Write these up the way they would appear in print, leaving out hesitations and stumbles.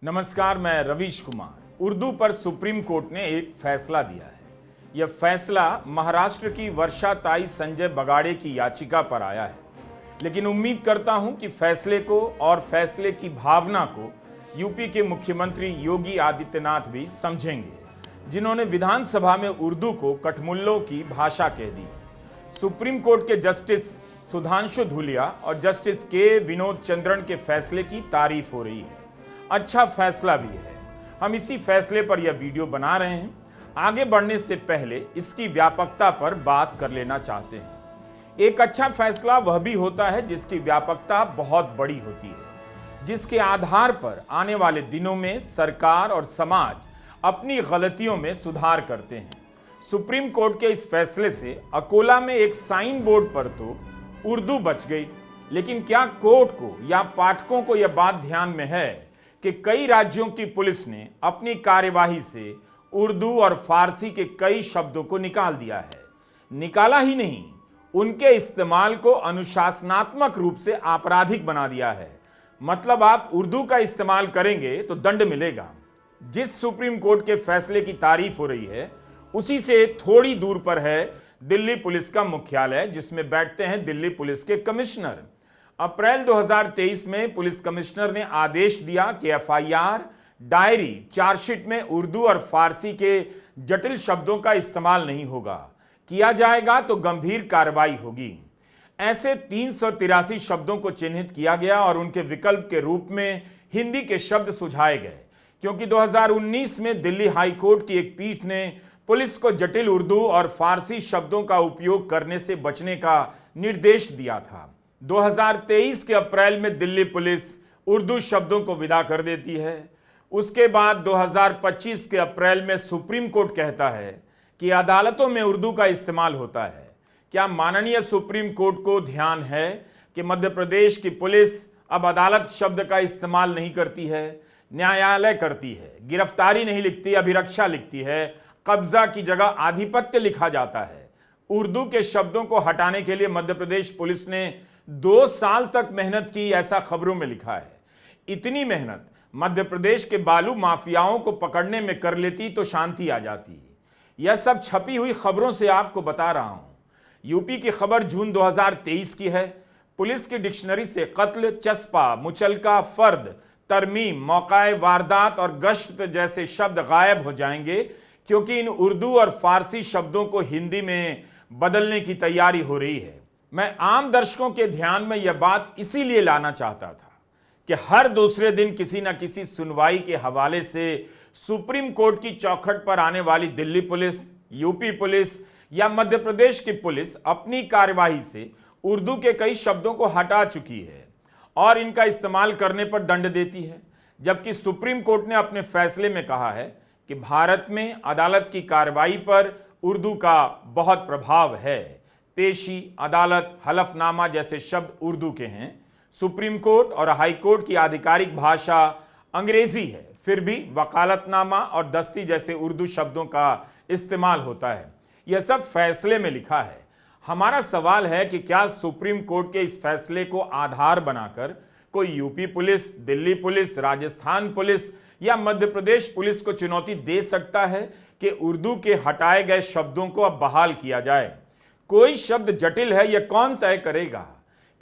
नमस्कार, मैं रवीश कुमार। उर्दू पर सुप्रीम कोर्ट ने एक फैसला दिया है। यह फैसला महाराष्ट्र की वर्षाताई संजय बगाड़े की याचिका पर आया है, लेकिन उम्मीद करता हूं कि फैसले को और फैसले की भावना को यूपी के मुख्यमंत्री योगी आदित्यनाथ भी समझेंगे, जिन्होंने विधानसभा में उर्दू को कठमुल्लों की भाषा कह दी। सुप्रीम कोर्ट के जस्टिस सुधांशु धूलिया और जस्टिस के विनोद चंद्रन के फैसले की तारीफ हो रही है। अच्छा फैसला भी है। हम इसी फैसले पर यह वीडियो बना रहे हैं। आगे बढ़ने से पहले इसकी व्यापकता पर बात कर लेना चाहते हैं। एक अच्छा फैसला वह भी होता है जिसकी व्यापकता बहुत बड़ी होती है, जिसके आधार पर आने वाले दिनों में सरकार और समाज अपनी गलतियों में सुधार करते हैं। सुप्रीम कोर्ट के इस फैसले से अकोला में एक साइन बोर्ड पर तो उर्दू बच गई, लेकिन क्या कोर्ट को या पाठकों को यह बात ध्यान में है कि कई राज्यों की पुलिस ने अपनी कार्यवाही से उर्दू और फारसी के कई शब्दों को निकाल दिया है। निकाला ही नहीं, उनके इस्तेमाल को अनुशासनात्मक रूप से आपराधिक बना दिया है। मतलब आप उर्दू का इस्तेमाल करेंगे तो दंड मिलेगा। जिस सुप्रीम कोर्ट के फैसले की तारीफ हो रही है, उसी से थोड़ी दूर पर है दिल्ली पुलिस का मुख्यालय, जिसमें बैठते हैं दिल्ली पुलिस के कमिश्नर। अप्रैल 2023 में पुलिस कमिश्नर ने आदेश दिया कि एफआईआर, डायरी, चार्जशीट में उर्दू और फारसी के जटिल शब्दों का इस्तेमाल नहीं होगा। किया जाएगा तो गंभीर कार्रवाई होगी। ऐसे 383 शब्दों को चिन्हित किया गया और उनके विकल्प के रूप में हिंदी के शब्द सुझाए गए, क्योंकि 2019 में दिल्ली हाई कोर्ट की एक पीठ ने पुलिस को जटिल उर्दू और फारसी शब्दों का उपयोग करने से बचने का निर्देश दिया था। 2023 के अप्रैल में दिल्ली पुलिस उर्दू शब्दों को विदा कर देती है। उसके बाद 2025 के अप्रैल में सुप्रीम कोर्ट कहता है कि अदालतों में उर्दू का इस्तेमाल होता है। क्या माननीय सुप्रीम कोर्ट को ध्यान है कि मध्य प्रदेश की पुलिस अब अदालत शब्द का इस्तेमाल नहीं करती है, न्यायालय करती है, गिरफ्तारी नहीं लिखती, अभिरक्षा लिखती है, कब्जा की जगह आधिपत्य लिखा जाता है। उर्दू के शब्दों को हटाने के लिए मध्य प्रदेश पुलिस ने 2 साल तक मेहनत की, ऐसा खबरों में लिखा है। इतनी मेहनत मध्य प्रदेश के बालू माफियाओं को पकड़ने में कर लेती तो शांति आ जाती। यह सब छपी हुई खबरों से आपको बता रहा हूं। यूपी की खबर जून 2023 की है। पुलिस की डिक्शनरी से कत्ल, चस्पा, मुचलका, फर्द, तरमीम, मौकाए वारदात और गश्त जैसे शब्द गायब हो जाएंगे, क्योंकि इन उर्दू और फारसी शब्दों को हिंदी में बदलने की तैयारी हो रही है। मैं आम दर्शकों के ध्यान में यह बात इसीलिए लाना चाहता था कि हर दूसरे दिन किसी न किसी सुनवाई के हवाले से सुप्रीम कोर्ट की चौखट पर आने वाली दिल्ली पुलिस, यूपी पुलिस या मध्य प्रदेश की पुलिस अपनी कार्यवाही से उर्दू के कई शब्दों को हटा चुकी है और इनका इस्तेमाल करने पर दंड देती है। जबकि सुप्रीम कोर्ट ने अपने फैसले में कहा है कि भारत में अदालत की कार्रवाई पर उर्दू का बहुत प्रभाव है। पेशी, अदालत, हलफनामा जैसे शब्द उर्दू के हैं। सुप्रीम कोर्ट और हाई कोर्ट की आधिकारिक भाषा अंग्रेजी है, फिर भी वकालतनामा और दस्ती जैसे उर्दू शब्दों का इस्तेमाल होता है। यह सब फैसले में लिखा है। हमारा सवाल है कि क्या सुप्रीम कोर्ट के इस फैसले को आधार बनाकर कोई UP police, Delhi police, Rajasthan police या मध्य प्रदेश पुलिस को चुनौती दे सकता है कि उर्दू के हटाए गए शब्दों को अब बहाल किया जाए? कोई शब्द जटिल है, यह कौन तय करेगा?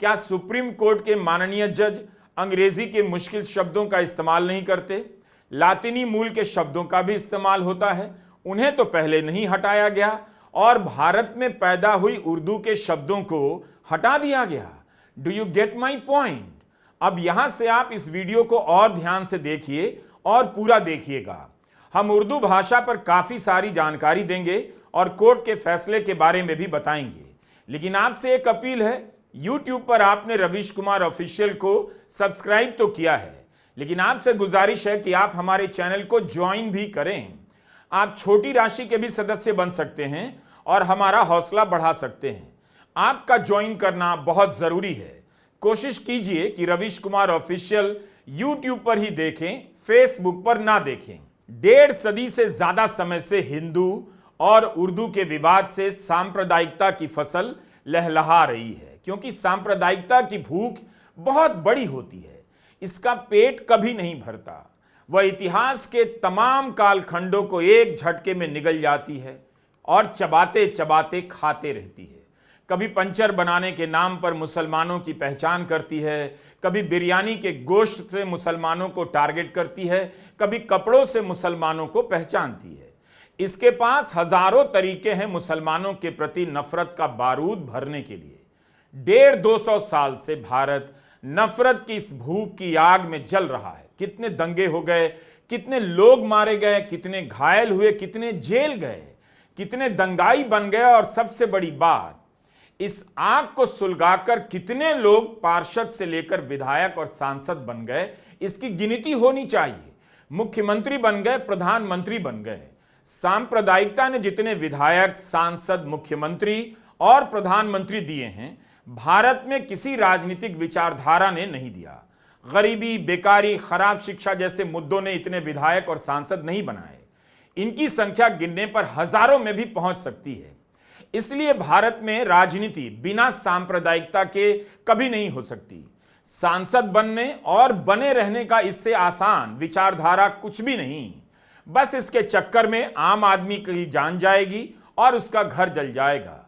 क्या सुप्रीम कोर्ट के माननीय जज अंग्रेजी के मुश्किल शब्दों का इस्तेमाल नहीं करते? लातिनी मूल के शब्दों का भी इस्तेमाल होता है, उन्हें तो पहले नहीं हटाया गया और भारत में पैदा हुई उर्दू के शब्दों को हटा दिया गया। Do you get my point? अब यहां से आप इस वीडियो को और ध्यान से देखिए और पूरा देखिएगा। हम उर्दू भाषा पर काफी सारी जानकारी देंगे और कोर्ट के फैसले के बारे में भी बताएंगे। लेकिन आपसे एक अपील है, YouTube पर आपने रवीश कुमार ऑफिशियल को सब्सक्राइब तो किया है, लेकिन आपसे गुजारिश है कि आप हमारे चैनल को ज्वाइन भी करें। आप छोटी राशि के भी सदस्य बन सकते हैं और हमारा हौसला बढ़ा सकते हैं। आपका ज्वाइन करना बहुत जरूरी है। कोशिश कीजिए कि रवीश कुमार ऑफिशियल YouTube पर ही देखें, फेसबुक पर ना देखें। 1.5 सदी से ज्यादा समय से हिंदू और उर्दू के विवाद से सांप्रदायिकता की फसल लहलहा रही है, क्योंकि सांप्रदायिकता की भूख बहुत बड़ी होती है। इसका पेट कभी नहीं भरता। वह इतिहास के तमाम कालखंडों को एक झटके में निगल जाती है और चबाते चबाते खाते रहती है। कभी पंचर बनाने के नाम पर मुसलमानों की पहचान करती है, कभी बिरयानी के गोश्त से मुसलमानों को टारगेट करती है, कभी कपड़ों से मुसलमानों को पहचानती है। इसके पास हजारों तरीके हैं मुसलमानों के प्रति नफरत का बारूद भरने के लिए। 150-200 साल से भारत नफरत की इस भूख की आग में जल रहा है। कितने दंगे हो गए, कितने लोग मारे गए, कितने घायल हुए, कितने जेल गए, कितने दंगाई बन गए, और सबसे बड़ी बात, इस आग को सुलगाकर कितने लोग पार्षद से लेकर विधायक और सांसद बन गए, इसकी गिनती होनी चाहिए। मुख्यमंत्री बन गए, प्रधानमंत्री बन गए। सांप्रदायिकता ने जितने विधायक, सांसद, मुख्यमंत्री और प्रधानमंत्री दिए हैं, भारत में किसी राजनीतिक विचारधारा ने नहीं दिया। गरीबी, बेकारी, खराब शिक्षा जैसे मुद्दों ने इतने विधायक और सांसद नहीं बनाए। इनकी संख्या गिनने पर हजारों में भी पहुंच सकती है। इसलिए भारत में राजनीति बिना सांप्रदायिकता के कभी नहीं हो सकती। सांसद बनने और बने रहने का इससे आसान विचारधारा कुछ भी नहीं। बस इसके चक्कर में आम आदमी की जान जाएगी और उसका घर जल जाएगा।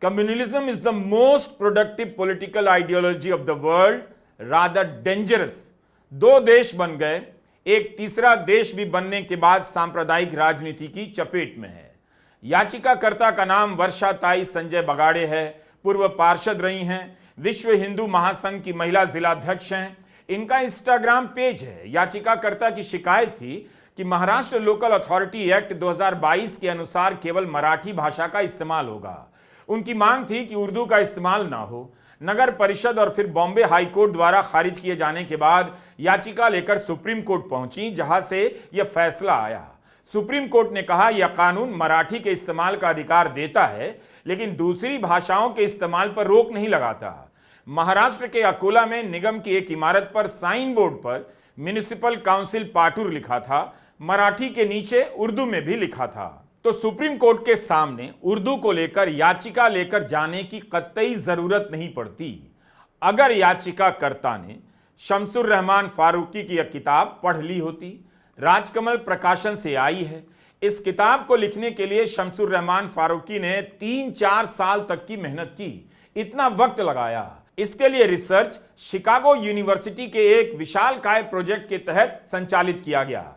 Communalism is the most productive political ideology of the world, rather dangerous. 2 देश बन गए, एक तीसरा देश भी बनने के बाद सांप्रदायिक राजनीति की चपेट में है। याचिकाकर्ता का नाम वर्षाताई संजय बगाड़े है। पूर्व पार्षद रही हैं, विश्व हिंदू महासंघ की महिला जिलाध्यक्ष हैं। इनका इंस्टाग्राम पेज है। याचिकाकर्ता की शिकायत थी कि महाराष्ट्र लोकल अथॉरिटी एक्ट 2022 के अनुसार केवल मराठी भाषा का इस्तेमाल होगा। उनकी मांग थी कि उर्दू का इस्तेमाल ना हो। नगर परिषद और फिर बॉम्बे हाईकोर्ट द्वारा खारिज किए जाने के बाद याचिका लेकर सुप्रीम कोर्ट पहुंची, जहां से यह फैसला आया। सुप्रीम कोर्ट ने कहा यह कानून मराठी के इस्तेमाल का अधिकार देता है, लेकिन दूसरी भाषाओं के इस्तेमाल पर रोक नहीं लगाता। महाराष्ट्र के अकोला में निगम की एक इमारत पर साइन बोर्ड पर म्युनिसिपल काउंसिल पाटूर लिखा था, मराठी के नीचे उर्दू में भी लिखा था। तो सुप्रीम कोर्ट के सामने उर्दू को लेकर याचिका लेकर जाने की कतई जरूरत नहीं पड़ती। अगर याचिकाकर्ता ने शमसुर रहमान फारूकी की यह किताब पढ़ ली होती। राजकमल प्रकाशन से आई है। इस किताब को लिखने के लिए शमसुर रहमान फारूकी ने 3-4 साल तक की मेहनत की, इतना वक्त लगाया। इसके लिए रिसर्च शिकागो यूनिवर्सिटी के एक विशालकाय प्रोजेक्ट के तहत संचालित किया गया।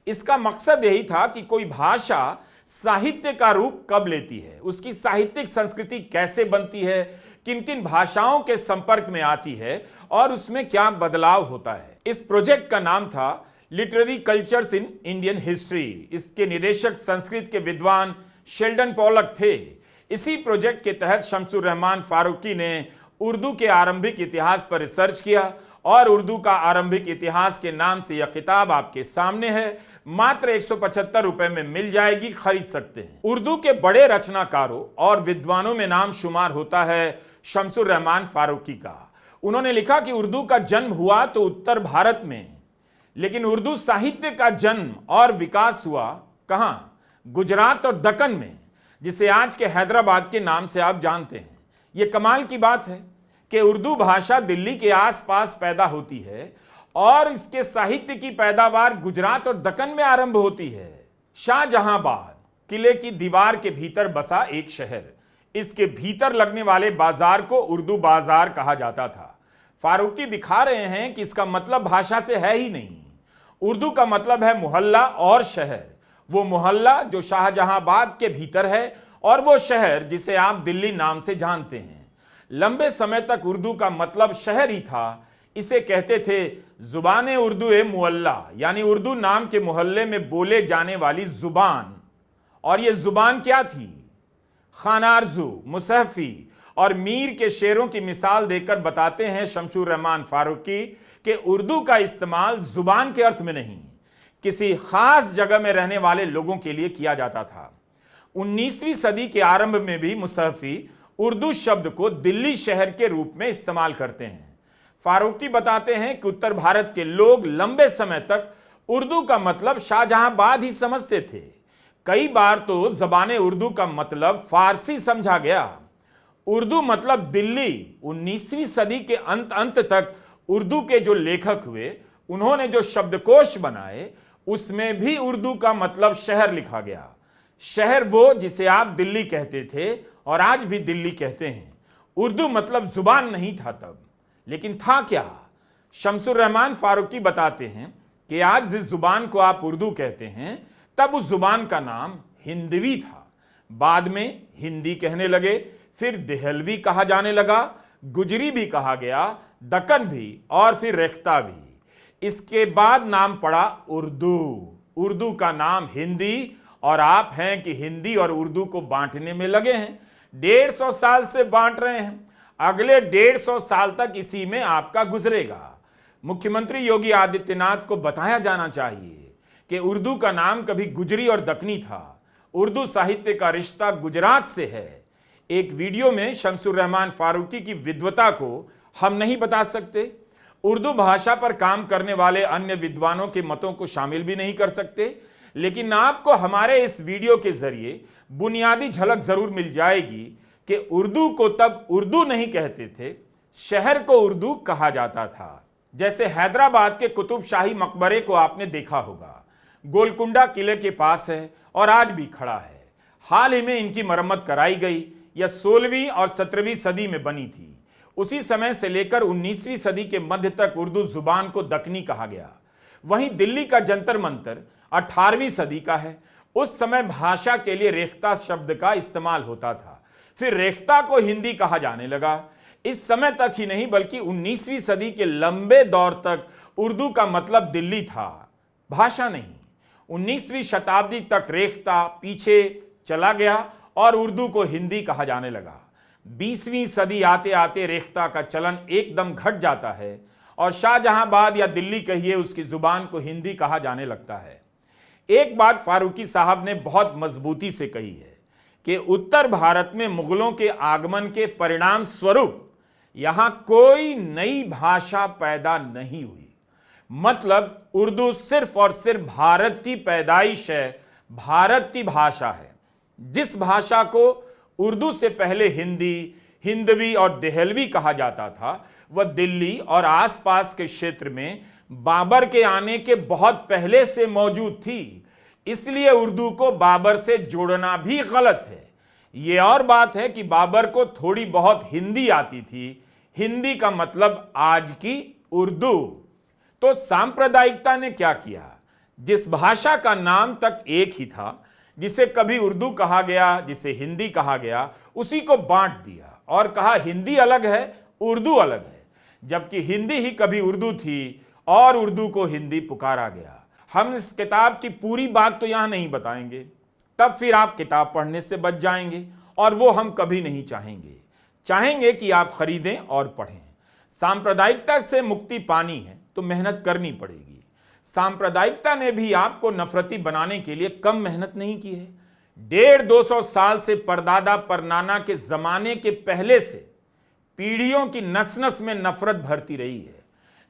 इसका मकसद यही था कि कोई भाषा साहित्य का रूप कब लेती है, उसकी साहित्यिक संस्कृति कैसे बनती है, किन किन भाषाओं के संपर्क में आती है और उसमें क्या बदलाव होता है। इस प्रोजेक्ट का नाम था literary cultures in Indian history. इसके निदेशक संस्कृत के विद्वान शेल्डन पॉलक थे। इसी प्रोजेक्ट के तहत शमसुर रहमान फारूकी ने उर्दू के आरंभिक इतिहास पर रिसर्च किया और उर्दू का आरंभिक इतिहास के नाम से यह किताब आपके सामने है। मात्र 175 रुपए में मिल जाएगी, खरीद सकते हैं। उर्दू के बड़े रचनाकारों और विद्वानों में नाम शुमार होता है शमसुर रहमान फारूकी का। उन्होंने लिखा कि उर्दू का जन्म हुआ तो उत्तर भारत में, लेकिन उर्दू साहित्य का जन्म और विकास हुआ कहां? गुजरात और दक्कन में, जिसे आज के हैदराबाद के नाम से आप जानते हैं। यह कमाल की बात है कि उर्दू भाषा दिल्ली के आसपास पैदा होती है और इसके साहित्य की पैदावार गुजरात और दक्कन में आरंभ होती है। शाहजहांबाद किले की दीवार के भीतर बसा एक शहर, इसके भीतर लगने वाले बाजार को उर्दू बाजार कहा जाता था। फारूकी दिखा रहे हैं कि इसका मतलब भाषा से है ही नहीं। उर्दू का मतलब है मोहल्ला और शहर। वो मोहल्ला जो शाहजहांबाद के भीतर है और वो शहर जिसे आप दिल्ली नाम से जानते हैं। लंबे समय तक उर्दू का मतलब शहर ही था। इसे कहते थे जुबान उर्दू ए मुअल्ला, यानी उर्दू नाम के मोहल्ले में बोले जाने वाली जुबान। और ये जुबान क्या थी? खानारजू, मुसहफी और मीर के शेरों की मिसाल देकर बताते हैं शमसुर रहमान फारूकी कि उर्दू का इस्तेमाल जुबान के अर्थ में नहीं, किसी खास जगह में रहने वाले लोगों के लिए किया जाता था। 19वीं सदी के आरंभ में भी मुसहफी उर्दू शब्द को दिल्ली शहर के रूप में इस्तेमाल करते हैं। फारूकी बताते हैं कि उत्तर भारत के लोग लंबे समय तक उर्दू का मतलब शाहजहांबाद ही समझते थे। कई बार तो ज़बाने उर्दू का मतलब फारसी समझा गया। उर्दू मतलब दिल्ली। 19वीं सदी के अंत तक उर्दू के जो लेखक हुए, उन्होंने जो शब्दकोश बनाए, उसमें भी उर्दू का मतलब शहर लिखा गया। शहर वो जिसे आप दिल्ली कहते थे और आज भी दिल्ली कहते हैं। उर्दू मतलब जुबान नहीं था तब, लेकिन था क्या? शमसुर रहमान फारूकी बताते हैं कि आज जिस जुबान को आप उर्दू कहते हैं, तब उस जुबान का नाम हिंदवी था। बाद में हिंदी कहने लगे, फिर देहलवी कहा जाने लगा, गुजरी भी कहा गया, दक्कन भी, और फिर रेख्ता भी। इसके बाद नाम पड़ा उर्दू। उर्दू का नाम हिंदी, और आप हैं कि हिंदी और उर्दू को बांटने में लगे हैं। 150 साल से बांट रहे हैं। अगले 150 साल तक इसी में आपका गुजरेगा। मुख्यमंत्री योगी आदित्यनाथ को बताया जाना चाहिए कि उर्दू का नाम कभी गुजरी और दक्कनी था। उर्दू साहित्य का रिश्ता गुजरात से है। एक वीडियो में शमसुर रहमान फारूकी की विद्वता को हम नहीं बता सकते। उर्दू भाषा पर काम करने वाले अन्य विद्वानों के मतों को शामिल भी नहीं कर सकते, लेकिन आपको हमारे इस वीडियो के जरिए बुनियादी झलक जरूर मिल जाएगी कि उर्दू को तब उर्दू नहीं कहते थे, शहर को उर्दू कहा जाता था। जैसे हैदराबाद के कुतुब शाही मकबरे को आपने देखा होगा, गोलकुंडा किले के पास है और आज भी खड़ा है। हाल ही में इनकी मरम्मत कराई गई। यह 16वीं और 17वीं सदी में बनी थी। उसी समय से लेकर 19वीं सदी के मध्य तक उर्दू जुबान को दक्कनी कहा गया। वहीं दिल्ली का जंतर मंतर 18वीं सदी का है। उस समय भाषा के लिए रेख्ता शब्द का इस्तेमाल होता था। फिर रेख्ता को हिंदी कहा जाने लगा। इस समय तक ही नहीं बल्कि 19वीं सदी के लंबे दौर तक उर्दू का मतलब दिल्ली था, भाषा नहीं। 19वीं शताब्दी तक रेख्ता पीछे चला गया और उर्दू को हिंदी कहा जाने लगा। 20वीं सदी आते आते रेख्ता का चलन एकदम घट जाता है और शाहजहांबाद या दिल्ली कहिए, उसकी जुबान को हिंदी कहा जाने लगता है। एक बात फारूकी साहब ने बहुत मजबूती से कही है कि उत्तर भारत में मुगलों के आगमन के परिणाम स्वरूप यहां कोई नई भाषा पैदा नहीं हुई। मतलब उर्दू सिर्फ और सिर्फ भारत की पैदाइश है, भारत की भाषा है। जिस भाषा को उर्दू से पहले हिंदी, हिंदवी और देहलवी कहा जाता था, वह दिल्ली और आसपास के क्षेत्र में बाबर के आने के बहुत पहले से मौजूद थी। इसलिए उर्दू को बाबर से जोड़ना भी गलत है। यह और बात है कि बाबर को थोड़ी बहुत हिंदी आती थी। हिंदी का मतलब आज की उर्दू। तो सांप्रदायिकता ने क्या किया? जिस भाषा का नाम तक एक ही था, जिसे कभी उर्दू कहा गया, जिसे हिंदी कहा गया, उसी को बांट दिया और कहा हिंदी अलग है, उर्दू अलग है, जबकि हिंदी ही कभी उर्दू थी और उर्दू को हिंदी पुकारा गया। हम इस किताब की पूरी बात तो यहां नहीं बताएंगे, तब फिर आप किताब पढ़ने से बच जाएंगे और वो हम कभी नहीं चाहेंगे कि आप खरीदें और पढ़ें। सांप्रदायिकता से मुक्ति पानी है तो मेहनत करनी पड़ेगी। सांप्रदायिकता ने भी आपको नफरती बनाने के लिए कम मेहनत नहीं की है। 150-200 साल से परदादा परनाना के जमाने के पहले से पीढ़ियों की नस नस में नफरत भरती रही है।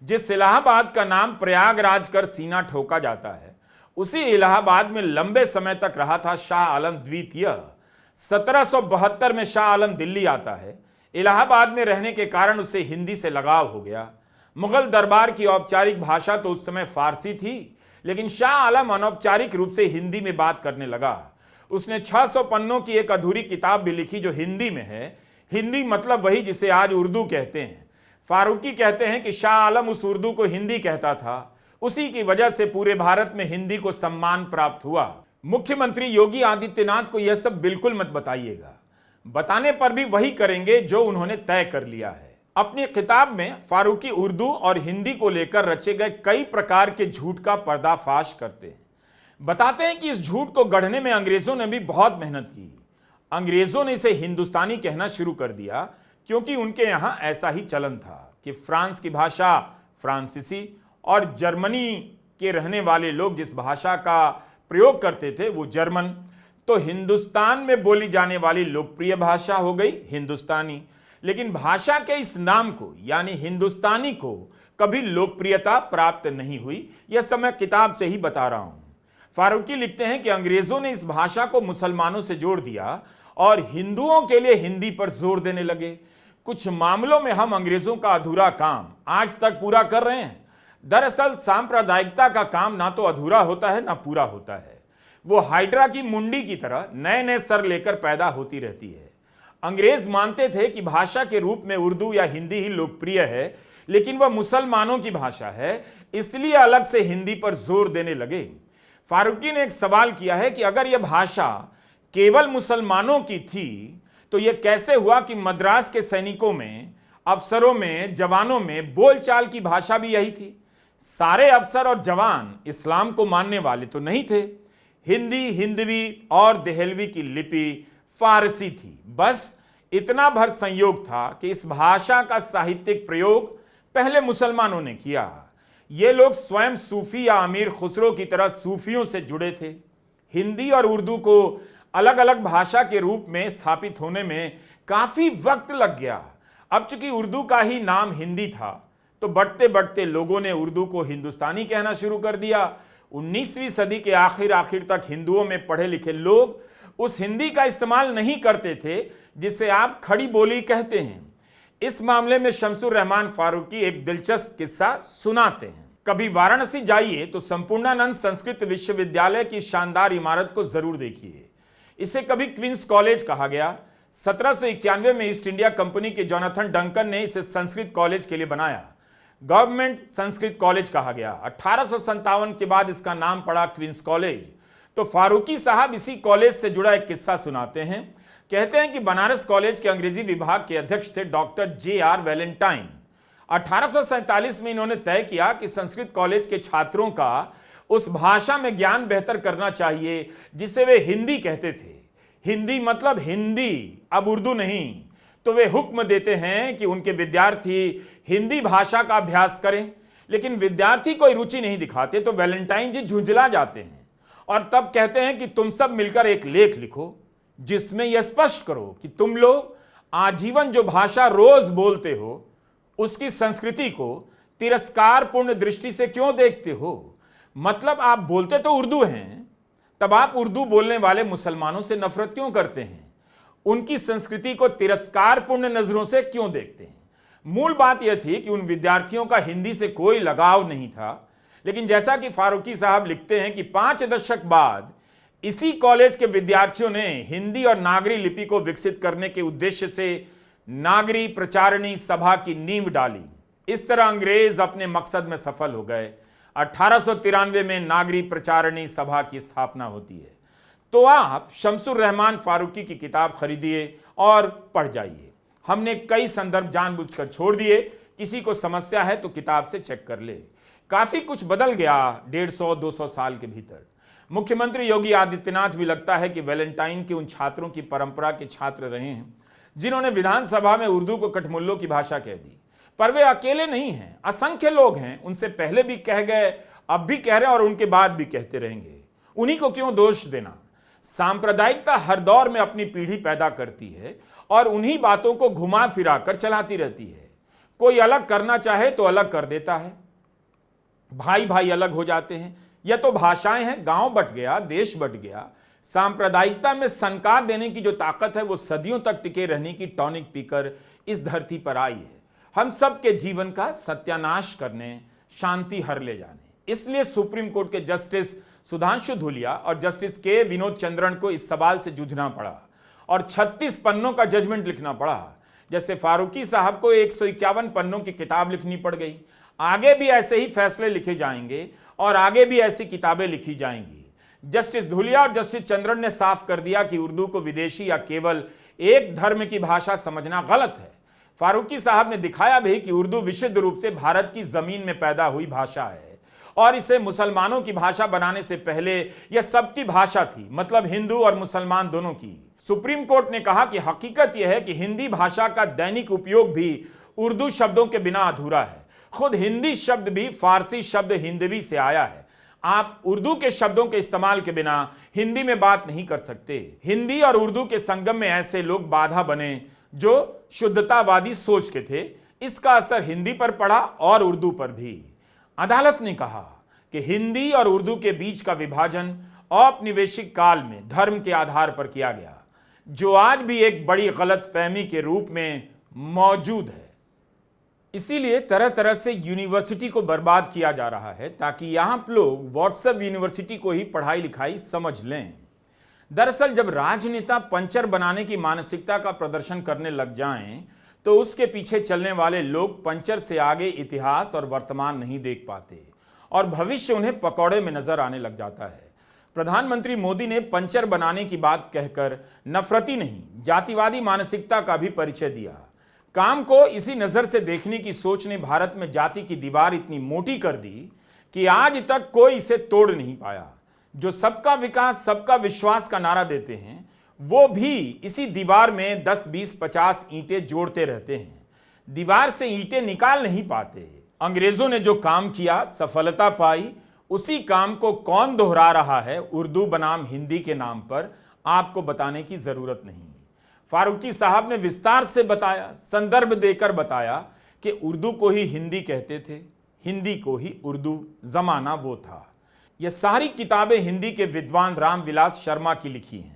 जिस इलाहाबाद का नाम प्रयागराज कर सीना ठोका जाता है, उसी इलाहाबाद में लंबे समय तक रहा था शाह आलम द्वितीय। 1772 में शाह आलम दिल्ली आता है। इलाहाबाद में रहने के कारण उसे हिंदी से लगाव हो गया। मुगल दरबार की औपचारिक भाषा तो उस समय फारसी थी, लेकिन शाह आलम अनौपचारिक रूप से हिंदी में बात करने लगा। उसने 600 पन्नों की एक अधूरी किताब भी लिखी जो हिंदी में है। हिंदी मतलब वही जिसे आज उर्दू कहते हैं। फारूकी कहते हैं कि शाह आलम उस उर्दू को हिंदी कहता था, उसी की वजह से पूरे भारत में हिंदी को सम्मान प्राप्त हुआ। मुख्यमंत्री योगी आदित्यनाथ को यह सब बिल्कुल मत बताइएगा। बताने पर भी वही करेंगे जो उन्होंने तय कर लिया है। अपनी किताब में फारूकी उर्दू और हिंदी को लेकर रचे गए कई प्रकार के झूठ का पर्दाफाश करते हैं। बताते हैं कि इस झूठ को गढ़ने में अंग्रेजों ने भी बहुत मेहनत की। अंग्रेजों ने इसे हिंदुस्तानी कहना शुरू कर दिया क्योंकि उनके यहां ऐसा ही चलन था कि फ्रांस की भाषा फ्रांसीसी और जर्मनी के रहने वाले लोग जिस भाषा का प्रयोग करते थे वो जर्मन। तो हिंदुस्तान में बोली जाने वाली लोकप्रिय भाषा हो गई हिंदुस्तानी। लेकिन भाषा के इस नाम को यानी हिंदुस्तानी को कभी लोकप्रियता प्राप्त नहीं हुई। यह सब मैं किताब से ही बता रहा हूं। फारूकी लिखते हैं कि अंग्रेजों ने इस भाषा को मुसलमानों से जोड़ दिया और हिंदुओं के लिए हिंदी पर जोर देने लगे। कुछ मामलों में हम अंग्रेजों का अधूरा काम आज तक पूरा कर रहे हैं। दरअसल सांप्रदायिकता का काम ना तो अधूरा होता है ना पूरा होता है। वो हाइड्रा की मुंडी की तरह नए नए सर लेकर पैदा होती रहती है। अंग्रेज मानते थे कि भाषा के रूप में उर्दू या हिंदी ही लोकप्रिय है, लेकिन वह मुसलमानों की भाषा है, इसलिए अलग से हिंदी पर जोर देने लगे। फारूकी ने एक सवाल किया है कि अगर यह भाषा केवल मुसलमानों की थी तो यह कैसे हुआ कि मद्रास के सैनिकों में, अफसरों में, जवानों में बोलचाल की भाषा भी यही थी। सारे अफसर और जवान इस्लाम को मानने वाले तो नहीं थे। हिंदी, हिंदवी और देहलवी की लिपि फारसी थी। बस इतना भर संयोग था कि इस भाषा का साहित्यिक प्रयोग पहले मुसलमानों ने किया। ये लोग स्वयं सूफी या अमीर खुसरो की तरह सूफियों से जुड़े थे। हिंदी और उर्दू को अलग अलग भाषा के रूप में स्थापित होने में काफी वक्त लग गया। अब चूंकि उर्दू का ही नाम हिंदी था तो बढ़ते बढ़ते लोगों ने उर्दू को हिंदुस्तानी कहना शुरू कर दिया। 19वीं सदी के आखिर तक हिंदुओं में पढ़े लिखे लोग उस हिंदी का इस्तेमाल नहीं करते थे जिसे आप खड़ी बोली कहते हैं। इस मामले में शमसुर रहमान फारूकी एक दिलचस्प किस्सा सुनाते हैं। कभी वाराणसी जाइए तो संपूर्णानंद संस्कृत विश्वविद्यालय की शानदार इमारत को जरूर देखिए। इसे कभी क्वींस कॉलेज कहा गया। 1791 में ईस्ट इंडिया कंपनी के जोनाथन डंकन ने इसे संस्कृत कॉलेज के लिए बनाया। गवर्नमेंट संस्कृत कॉलेज कहा गया। 1857 के बाद इसका नाम पड़ा क्वींस कॉलेज। तो फारूकी साहब इसी कॉलेज से जुड़ा एक किस्सा सुनाते हैं। कहते हैं कि बनारस कॉलेज के अंग्रेजी विभाग के अध्यक्ष थे डॉक्टर J.R. वैलेंटाइन। 1847 में इन्होंने तय किया कि संस्कृत कॉलेज के छात्रों का उस भाषा में ज्ञान बेहतर करना चाहिए जिसे वे हिंदी कहते थे। हिंदी मतलब हिंदी, अब उर्दू नहीं। तो वे हुक्म देते हैं कि उनके विद्यार्थी हिंदी भाषा का अभ्यास करें, लेकिन विद्यार्थी कोई रुचि नहीं दिखाते तो वैलेंटाइन जी झुंझला जाते हैं और तब कहते हैं कि तुम सब मिलकर एक लेख लिखो जिसमें यह स्पष्ट करो कि तुम लोग आजीवन जो भाषा रोज बोलते हो उसकी संस्कृति को तिरस्कारपूर्ण दृष्टि से क्यों देखते हो। मतलब आप बोलते तो उर्दू हैं, तब आप उर्दू बोलने वाले मुसलमानों से नफरत क्यों करते हैं, उनकी संस्कृति को तिरस्कारपूर्ण नजरों से क्यों देखते हैं। मूल बात यह थी कि उन विद्यार्थियों का हिंदी से कोई लगाव नहीं था, लेकिन जैसा कि फारूकी साहब लिखते हैं कि 5 दशक बाद इसी कॉलेज के विद्यार्थियों ने हिंदी और नागरी लिपि को विकसित करने के उद्देश्य से नागरी प्रचारणी सभा की नींव डाली। इस तरह अंग्रेज अपने मकसद में सफल हो गए। 1893 में नागरी प्रचारणी सभा की स्थापना होती है। तो आप शमसुर रहमान फारूकी की किताब खरीदिए और पढ़ जाइए। हमने कई संदर्भ जानबूझकर छोड़ दिए, किसी को समस्या है तो किताब से चेक कर ले। काफी कुछ बदल गया 150-200 साल के भीतर। मुख्यमंत्री योगी आदित्यनाथ भी लगता है कि वैलेंटाइन के उन छात्रों की परंपरा के छात्र रहे हैं जिन्होंने विधानसभा में उर्दू को कठमुल्लों की भाषा कह दी। पर वे अकेले नहीं हैं, असंख्य लोग हैं। उनसे पहले भी कह गए, अब भी कह रहे हैं और उनके बाद भी कहते रहेंगे। उन्हीं को क्यों दोष देना। सांप्रदायिकता हर दौर में अपनी पीढ़ी पैदा करती है और उन्हीं बातों को घुमा फिरा कर चलाती रहती है। कोई अलग करना चाहे तो अलग कर देता है, भाई भाई अलग हो जाते हैं। यह तो भाषाएं हैं, गांव बट गया, देश बट गया। सांप्रदायिकता में संकार देने की जो ताकत है वो सदियों तक टिके रहने की टॉनिक पीकर इस धरती पर आई है, हम सब के जीवन का सत्यानाश करने, शांति हर ले जाने। इसलिए सुप्रीम कोर्ट के जस्टिस सुधांशु धूलिया और जस्टिस के विनोद चंद्रन को इस सवाल से जूझना पड़ा और 36 पन्नों का जजमेंट लिखना पड़ा। जैसे फारूकी साहब को 151 पन्नों की किताब लिखनी पड़ गई। आगे भी ऐसे ही फैसले लिखे जाएंगे और आगे भी ऐसी किताबें लिखी जाएंगी। जस्टिस धूलिया और जस्टिस चंद्रन ने साफ कर दिया कि उर्दू को विदेशी या केवल एक धर्म की भाषा समझना गलत है। फारूकी साहब ने दिखाया भी कि उर्दू विशुद्ध रूप से भारत की जमीन में पैदा हुई भाषा है और इसे मुसलमानों की भाषा बनाने से पहले यह सबकी भाषा थी, मतलब हिंदू और मुसलमान दोनों की। सुप्रीम कोर्ट ने कहा कि हकीकत यह है कि हिंदी भाषा का दैनिक उपयोग भी उर्दू शब्दों के बिना अधूरा है। खुद हिंदी शब्द भी फारसी शब्द हिंदवी से आया है। आप उर्दू के शब्दों के इस्तेमाल के बिना हिंदी में बात नहीं कर सकते। हिंदी और उर्दू के संगम में ऐसे लोग बाधा बने जो शुद्धतावादी सोच के थे। इसका असर हिंदी पर पड़ा और उर्दू पर भी। अदालत ने कहा कि हिंदी और उर्दू के बीच का विभाजन औपनिवेशिक काल में धर्म के आधार पर किया गया, जो आज भी एक बड़ी गलत फहमी के रूप में मौजूद है। इसीलिए तरह तरह से यूनिवर्सिटी को बर्बाद किया जा रहा है ताकि यहां लोग व्हाट्सएप यूनिवर्सिटी को ही पढ़ाई लिखाई समझ लें। दरअसल जब राजनेता पंचर बनाने की मानसिकता का प्रदर्शन करने लग जाएं, तो उसके पीछे चलने वाले लोग पंचर से आगे इतिहास और वर्तमान नहीं देख पाते और भविष्य उन्हें पकौड़े में नजर आने लग जाता है। प्रधानमंत्री मोदी ने पंचर बनाने की बात कहकर नफरती नहीं, जातिवादी मानसिकता का भी परिचय दिया। काम को इसी नजर से देखने की सोच ने भारत में जाति की दीवार इतनी मोटी कर दी कि आज तक कोई इसे तोड़ नहीं पाया। जो सबका विकास सबका विश्वास का नारा देते हैं, वो भी इसी दीवार में 10, 20, 50 ईंटें जोड़ते रहते हैं, दीवार से ईंटें निकाल नहीं पाते। अंग्रेजों ने जो काम किया, सफलता पाई, उसी काम को कौन दोहरा रहा है उर्दू बनाम हिंदी के नाम पर, आपको बताने की जरूरत नहीं। फारूकी साहब ने विस्तार से बताया, संदर्भ देकर बताया कि उर्दू को ही हिंदी कहते थे, हिंदी को ही उर्दू, जमाना वो था। यह सारी किताबें हिंदी के विद्वान रामविलास शर्मा की लिखी हैं।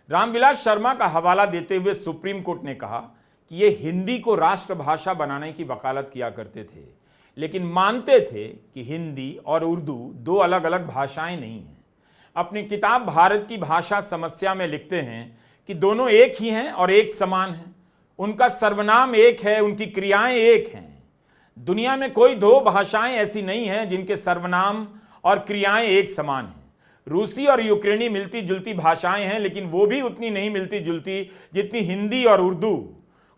रामविलास शर्मा का हवाला देते हुए सुप्रीम कोर्ट ने कहा कि ये हिंदी को राष्ट्रभाषा बनाने की वकालत किया करते थे, लेकिन मानते थे कि हिंदी और उर्दू दो अलग अलग भाषाएं नहीं हैं। अपनी किताब भारत की भाषा समस्या में लिखते हैं कि दोनों एक ही हैं और एक समान हैं। उनका सर्वनाम एक है, उनकी क्रियाएं एक हैं। दुनिया में कोई दो भाषाएं ऐसी नहीं हैं जिनके सर्वनाम और क्रियाएं एक समान हैं। रूसी और यूक्रेनी मिलती जुलती भाषाएं हैं, लेकिन वो भी उतनी नहीं मिलती जुलती जितनी हिंदी और उर्दू।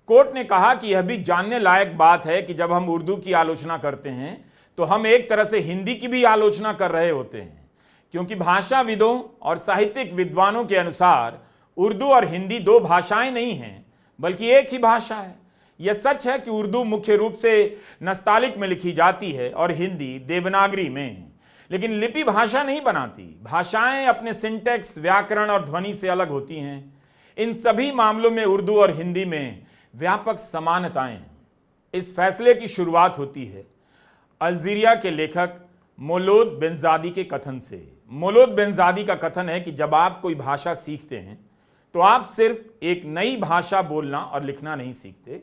कोर्ट ने कहा कि यह भी जानने लायक बात है कि जब हम उर्दू की आलोचना करते हैं तो हम एक तरह से हिंदी की भी आलोचना कर रहे होते हैं, क्योंकि भाषाविदों और साहित्यिक विद्वानों के अनुसार उर्दू और हिंदी दो भाषाएं नहीं हैं, बल्कि एक ही भाषा है। यह सच है कि उर्दू मुख्य रूप से नस्तालिक में लिखी जाती है और हिंदी देवनागरी में, लेकिन लिपि भाषा नहीं बनाती। भाषाएं अपने सिंटैक्स, व्याकरण और ध्वनि से अलग होती हैं। इन सभी मामलों में उर्दू और हिंदी में व्यापक समानताएं हैं। इस फैसले की शुरुआत होती है अल्जीरिया के लेखक मौलूद बेनज़ादी के कथन से। मौलूद बेनज़ादी का कथन है कि जब आप कोई भाषा सीखते हैं तो आप सिर्फ एक नई भाषा बोलना और लिखना नहीं सीखते,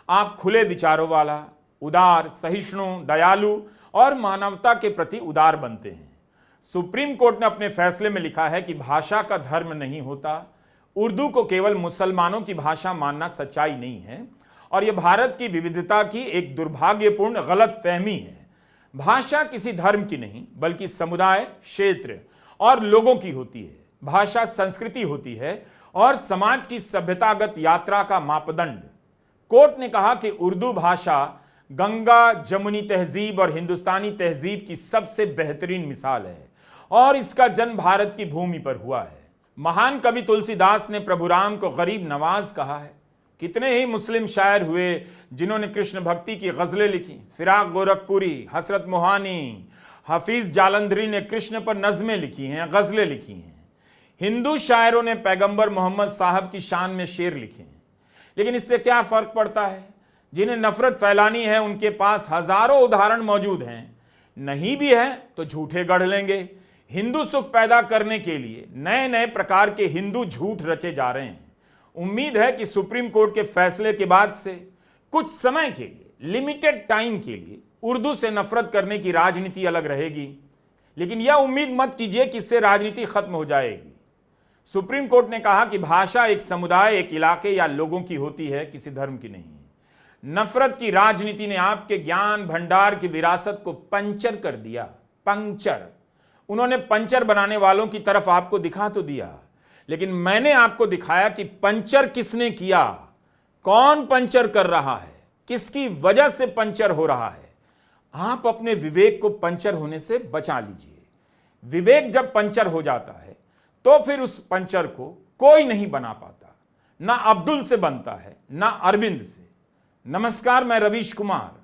आप खुले विचारों वाला, उदार, सहिष्णु, दयालु और मानवता के प्रति उदार बनते हैं। सुप्रीम कोर्ट ने अपने फैसले में लिखा है कि भाषा का धर्म नहीं होता। उर्दू को केवल मुसलमानों की भाषा मानना सच्चाई नहीं है और यह भारत की विविधता की एक दुर्भाग्यपूर्ण गलत फहमी है। भाषा किसी धर्म की नहीं, बल्कि समुदाय, क्षेत्र और लोगों की होती है। भाषा संस्कृति होती है और समाज की सभ्यतागत यात्रा का मापदंड। कोर्ट ने कहा कि उर्दू भाषा गंगा जमुनी तहजीब और हिंदुस्तानी तहजीब की सबसे बेहतरीन मिसाल है और इसका जन्म भारत की भूमि पर हुआ है। महान कवि तुलसीदास ने प्रभु राम को गरीब नवाज कहा है। कितने ही मुस्लिम शायर हुए जिन्होंने कृष्ण भक्ति की गजलें लिखी। फिराक गोरखपुरी, हसरत मोहानी, हफीज जालंधरी ने कृष्ण पर नज़में लिखी हैं, गजलें लिखी हैं। हिंदू शायरों ने पैगंबर मोहम्मद साहब की शान में शेर लिखे हैं। लेकिन इससे क्या फर्क पड़ता है? जिन्हें नफरत फैलानी है उनके पास हजारों उदाहरण मौजूद हैं। नहीं भी है तो झूठे गढ़ लेंगे। हिंदू सुख पैदा करने के लिए नए नए प्रकार के हिंदू झूठ रचे जा रहे हैं। उम्मीद है कि सुप्रीम कोर्ट के फैसले के बाद से कुछ समय के लिए, लिमिटेड टाइम के लिए, उर्दू से नफरत करने की राजनीति अलग रहेगी। लेकिन यह उम्मीद मत कीजिए कि इससे राजनीति खत्म हो जाएगी। सुप्रीम कोर्ट ने कहा कि भाषा एक समुदाय, एक इलाके या लोगों की होती है, किसी धर्म की नहीं। नफरत की राजनीति ने आपके ज्ञान भंडार की विरासत को पंचर कर दिया। पंक्चर। उन्होंने पंचर बनाने वालों की तरफ आपको दिखा तो दिया, लेकिन मैंने आपको दिखाया कि पंचर किसने किया, कौन पंचर कर रहा है, किसकी वजह से पंचर हो रहा है। आप अपने विवेक को पंचर होने से बचा लीजिए। विवेक जब पंचर हो जाता है तो फिर उस पंचर को कोई नहीं बना पाता। ना अब्दुल से बनता है, ना अरविंद से। नमस्कार, मैं रवीश कुमार।